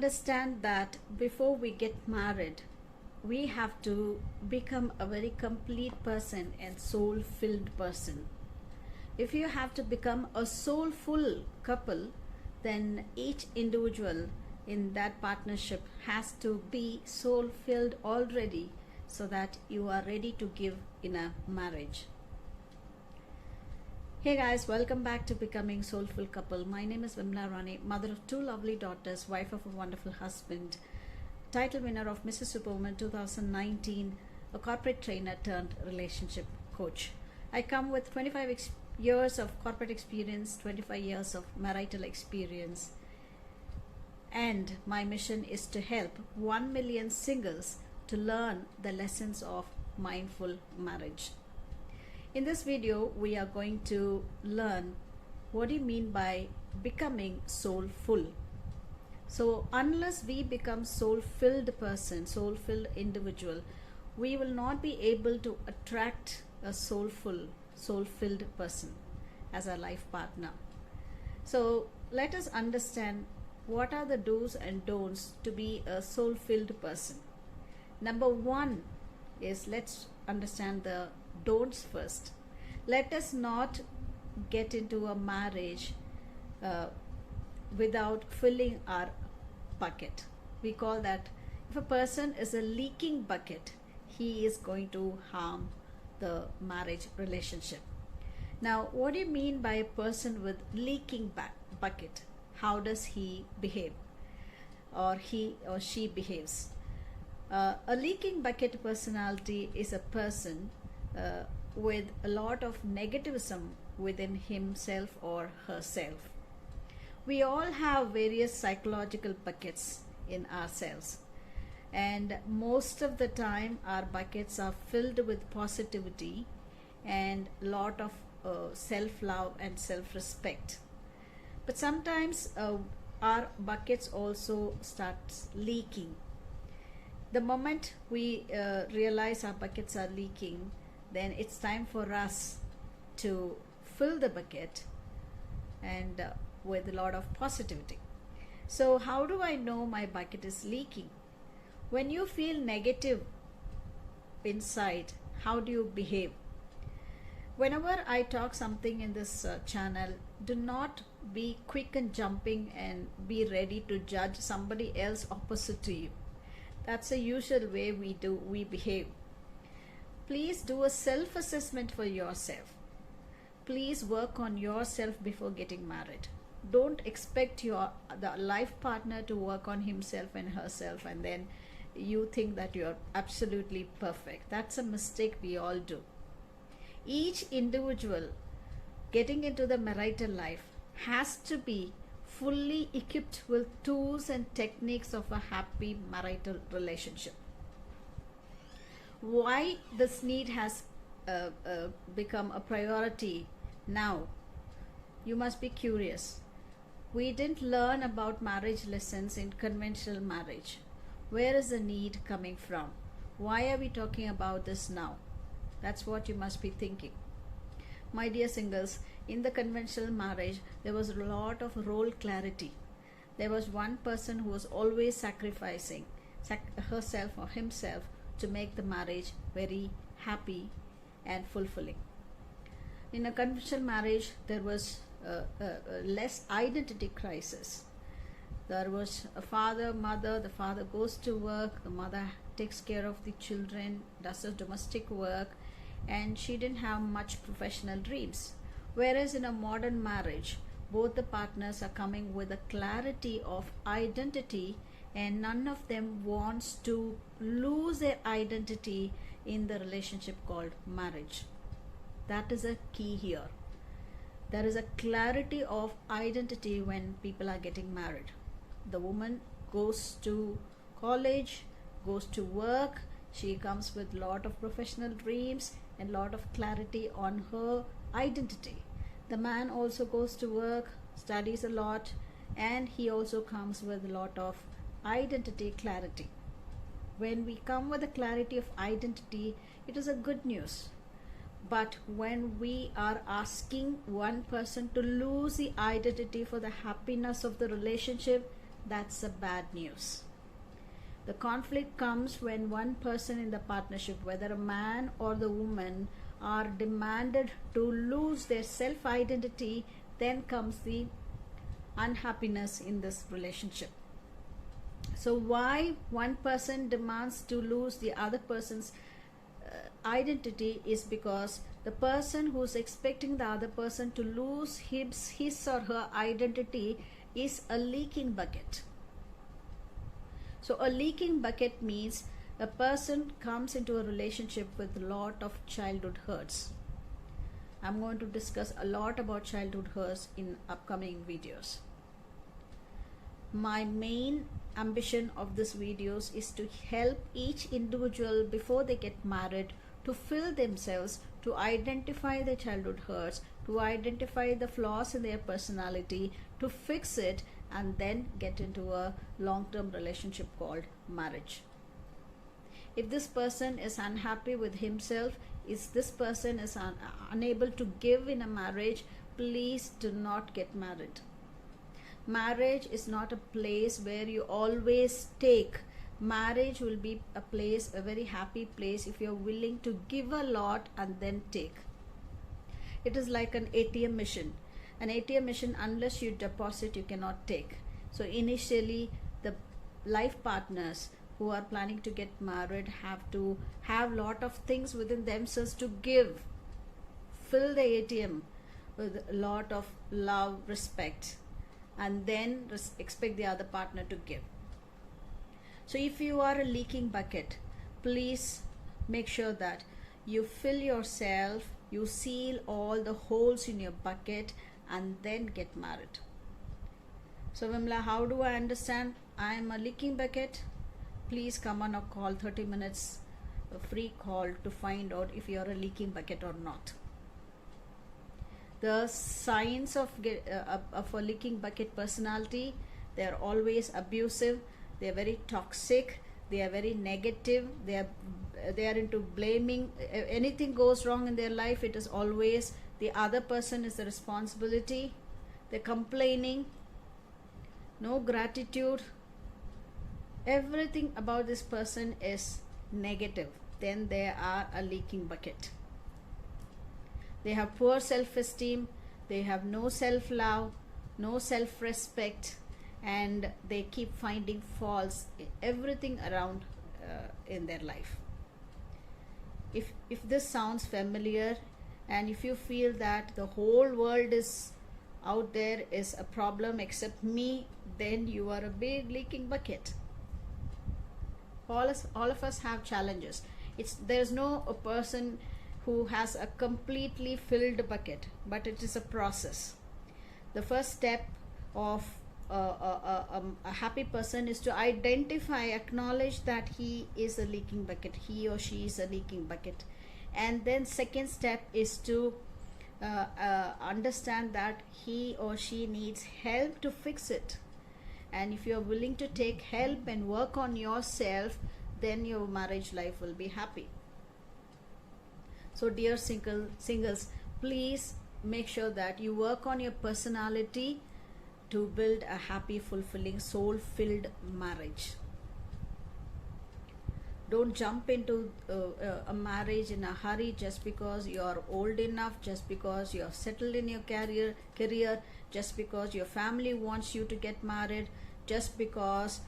understand that before we get married, we have to become a very complete person and soul filled person. If you have to become a soulful couple, then each individual in that partnership has to be soul filled already so that you are ready to give in a marriage. Hey guys, welcome back to Becoming Soulful Couple. My name is Vimla Rani, mother of two lovely daughters, wife of a wonderful husband, title winner of Mrs. Superwoman 2019, a corporate trainer turned relationship coach. I come with 25 years of corporate experience, 25 years of marital experience, and my mission is to help 1 million singles to learn the lessons of mindful marriage. In this video, we are going to learn what do you mean by becoming soulful. So unless we become soul-filled person, soul-filled individual, we will not be able to attract a soul-filled person as our life partner. So let us understand what are the do's and don'ts to be a soul-filled person. Number one is, let's understand the don'ts first. Let us not get into a marriage without filling our bucket. We call that, if a person is a leaking bucket, he is going to harm the marriage relationship. Now, what do you mean by a person with leaking bucket? How does he behave, or he or she behaves? A leaking bucket personality is a person with a lot of negativism within himself or herself. We all have various psychological buckets in ourselves, and most of the time our buckets are filled with positivity and a lot of self-love and self-respect. But sometimes our buckets also starts leaking. The moment we realize our buckets are leaking, then it's time for us to fill the bucket and with a lot of positivity. So how do I know my bucket is leaking? When you feel negative inside, how do you behave? Whenever I talk something in this channel, do not be quick and jumping and be ready to judge somebody else opposite to you. That's the usual way we behave. Please do a self-assessment for yourself. Please work on yourself before getting married. Don't expect the life partner to work on himself and herself and then you think that you're absolutely perfect. That's a mistake we all do. Each individual getting into the marital life has to be fully equipped with tools and techniques of a happy marital relationship. Why this need has become a priority now? You must be curious. We didn't learn about marriage lessons in conventional marriage. Where is the need coming from? Why are we talking about this now? That's what you must be thinking. My dear singles, in the conventional marriage, there was a lot of role clarity. There was one person who was always sacrificing herself or himself to make the marriage very happy and fulfilling. In a conventional marriage, there was less identity crisis. There was a father, mother, the father goes to work, the mother takes care of the children, does the domestic work, and she didn't have much professional dreams. Whereas in a modern marriage, both the partners are coming with a clarity of identity and none of them wants to lose their identity in the relationship called marriage. That is a key here. There is a clarity of identity when people are getting married. The woman goes to college, goes to work, she comes with lot of professional dreams and lot of clarity on her identity. The man also goes to work, studies a lot, and he also comes with a lot of identity clarity. When we come with a clarity of identity, it is a good news. But when we are asking one person to lose the identity for the happiness of the relationship, that's a bad news. The conflict comes when one person in the partnership, whether a man or the woman, are demanded to lose their self-identity. Then comes the unhappiness in this relationship. So why one person demands to lose the other person's identity is because the person who's expecting the other person to lose his or her identity is a leaking bucket. So a leaking bucket means a person comes into a relationship with a lot of childhood hurts. I'm going to discuss a lot about childhood hurts in upcoming videos. My main ambition of these videos is to help each individual before they get married to fill themselves, to identify their childhood hurts, to identify the flaws in their personality, to fix it, and then get into a long-term relationship called marriage. If this person is unhappy with himself, if this person is unable to give in a marriage, please do not get married. Marriage is not a place where you always take. Marriage will be a place, a very happy place, if you're willing to give a lot and then take. It is like an ATM machine. An ATM machine, unless you deposit, you cannot take. So initially, the life partners who are planning to get married have to have lot of things within themselves to give. Fill the ATM with a lot of love, respect, and then expect the other partner to give. So if you are a leaking bucket, please make sure that you fill yourself, you seal all the holes in your bucket, and then get married. So Vimla, how do I understand I am a leaking bucket? Please come on a call, 30 minutes, a free call to find out if you are a leaking bucket or not. The signs of a leaking bucket personality: they are always abusive, they are very toxic, they are very negative, they are into blaming. Anything goes wrong in their life, it is always the other person is the responsibility. They're complaining, no gratitude. Everything about this person is negative. Then they are a leaking bucket. They have poor self-esteem, they have no self-love, no self-respect, and they keep finding faults in everything around in their life. If this sounds familiar, and if you feel that the whole world is out there is a problem except me, then you are a big leaking bucket. All of us have challenges. There's no a person who has a completely filled bucket, but it is a process. The first step of a happy person is to identify, acknowledge that he is a leaking bucket, he or she is a leaking bucket. And then second step is to understand that he or she needs help to fix it. And if you are willing to take help and work on yourself, then your marriage life will be happy. So dear singles, please make sure that you work on your personality to build a happy, fulfilling, soul-filled marriage. Don't jump into a marriage in a hurry just because you are old enough, just because you are settled in your career, just because your family wants you to get married, just because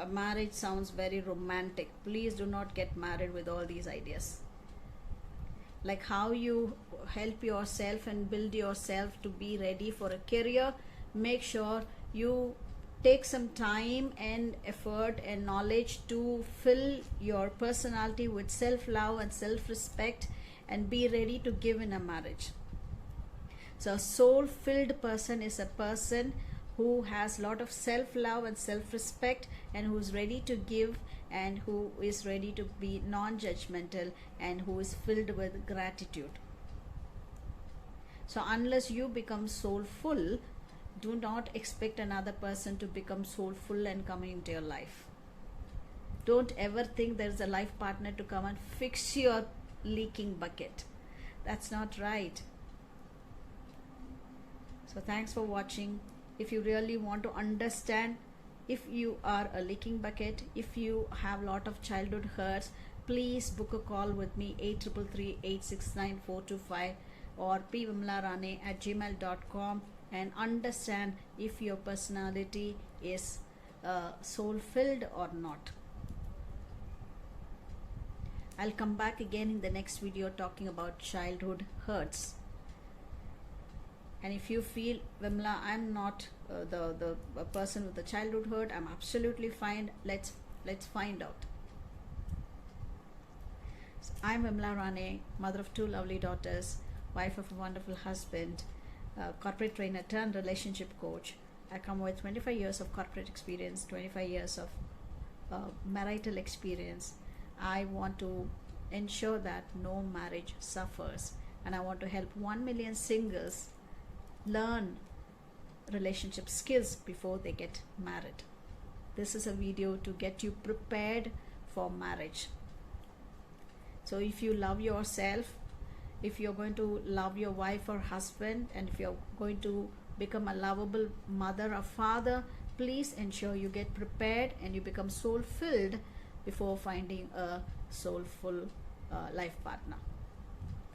marriage sounds very romantic. Please do not get married with all these ideas. Like how you help yourself and build yourself to be ready for a career, make sure you take some time and effort and knowledge to fill your personality with self-love and self-respect and be ready to give in a marriage. So a soul-filled person is a person who has a lot of self-love and self-respect and who is ready to give and who is ready to be non-judgmental and who is filled with gratitude. So unless you become soulful, do not expect another person to become soulful and come into your life. Don't ever think there's a life partner to come and fix your leaking bucket. That's not right. So thanks for watching. If you really want to understand if you are a leaking bucket, if you have a lot of childhood hurts, please book a call with me, 8333-869-425 or pvimlarane@gmail.com, and understand if your personality is soul filled or not. I'll come back again in the next video talking about childhood hurts. And if you feel, Vimla, I'm not the person with the childhood hurt, I'm absolutely fine, let's find out. So I'm Vimla Rane, mother of 2 lovely daughters, wife of a wonderful husband, corporate trainer turned relationship coach. I come with 25 years of corporate experience, 25 years of marital experience. I want to ensure that no marriage suffers, and I want to help 1 million singles learn relationship skills before they get married. This is a video to get you prepared for marriage. So if you love yourself, if you're going to love your wife or husband, and if you're going to become a lovable mother or father, please ensure you get prepared and you become soul filled before finding a soulful life partner.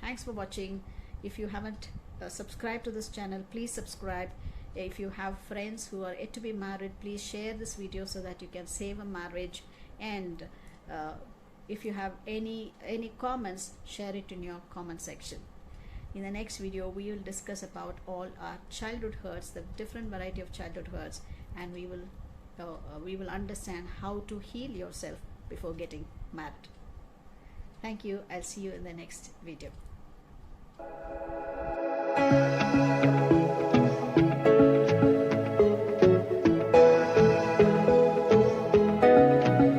Thanks for watching. If you haven't subscribed to this channel, please subscribe. If you have friends who are yet to be married, please share this video so that you can save a marriage. And if you have any comments, share it in your comment section. In the next video, we will discuss about all our childhood hurts, the different variety of childhood hurts, and we will understand how to heal yourself before getting married. Thank you. I'll see you in the next video.